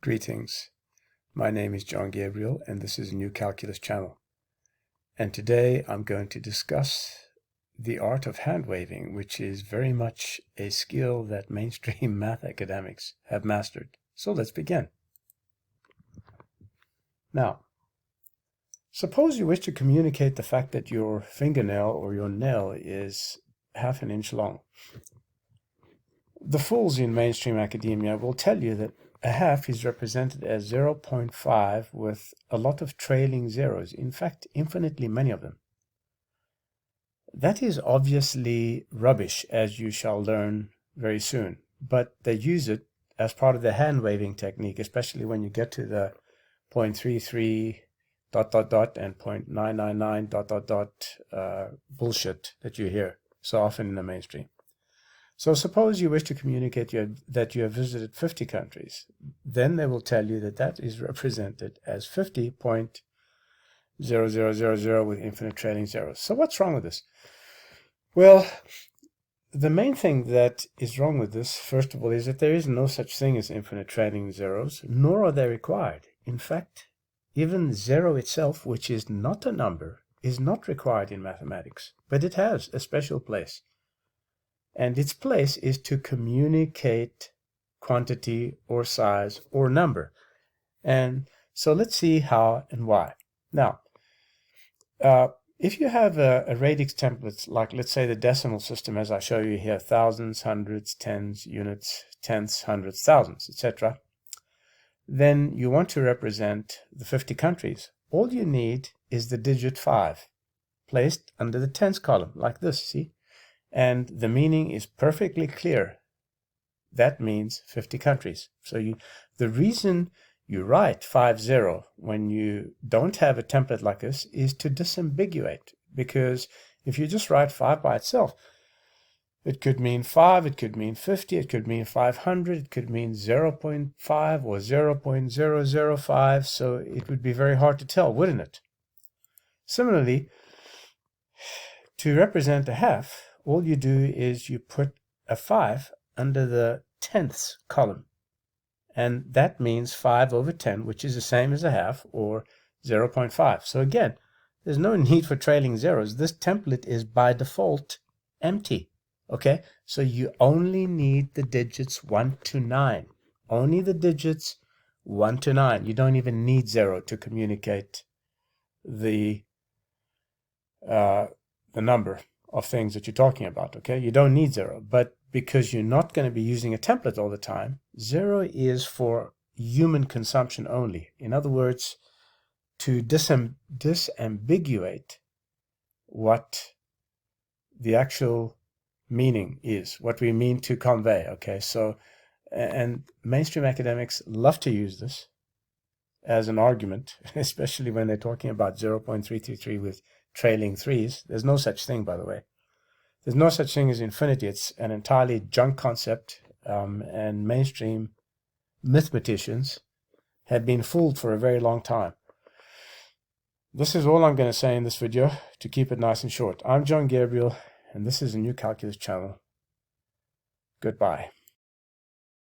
Greetings, my name is John Gabriel and this is a new calculus channel. And today I'm going to discuss the art of hand waving, which is very much a skill that mainstream math academics have mastered. So let's begin. Now, suppose you wish to communicate the fact that your fingernail or your nail is half an inch long. The fools in mainstream academia will tell you that a half is represented as 0.5 with a lot of trailing zeros, in fact, infinitely many of them. That is obviously rubbish, as you shall learn very soon, but they use it as part of the hand waving technique, especially when you get to the 0.33 ... and 0.999 ... bullshit that you hear so often in the mainstream. So suppose you wish to communicate that you have visited 50 countries. Then they will tell you that that is represented as 50.0000 with infinite trailing zeros. So what's wrong with this? Well, the main thing that is wrong with this, first of all, is that there is no such thing as infinite trailing zeros, nor are they required. In fact, even zero itself, which is not a number, is not required in mathematics, but it has a special place. And its place is to communicate quantity or size or number. And so let's see how and why. Now, if you have a radix template, like let's say the decimal system, as I show you here, thousands, hundreds, tens, units, tenths, hundreds, thousands, etc., then you want to represent the 50 countries. All you need is the digit 5 placed under the tens column, like this, see? And the meaning is perfectly clear. That means 50 countries. So the reason you write 50 when you don't have a template like this is to disambiguate. Because if you just write 5 by itself, it could mean 5, it could mean 50, it could mean 500, it could mean 0.5 or 0.005. So it would be very hard to tell, wouldn't it? Similarly, to represent a half, all you do is you put a 5 under the tenths column. And that means 5 over 10, which is the same as a half, or 0.5. So again, there's no need for trailing zeros. This template is by default empty. Okay? So you only need the digits 1 to 9. Only the digits 1 to 9. You don't even need 0 to communicate the number of things that you're talking about, okay? You don't need 0, but because you're not going to be using a template all the time, 0 is for human consumption only. In other words, to disambiguate what the actual meaning is, what we mean to convey, okay? So, and mainstream academics love to use this as an argument, especially when they're talking about 0.333 with trailing threes. There's no such thing, by the way. There's no such thing as infinity. It's an entirely junk concept, and mainstream mathematicians have been fooled for a very long time. This is all I'm going to say in this video to keep it nice and short. I'm John Gabriel, and this is a new calculus channel. Goodbye.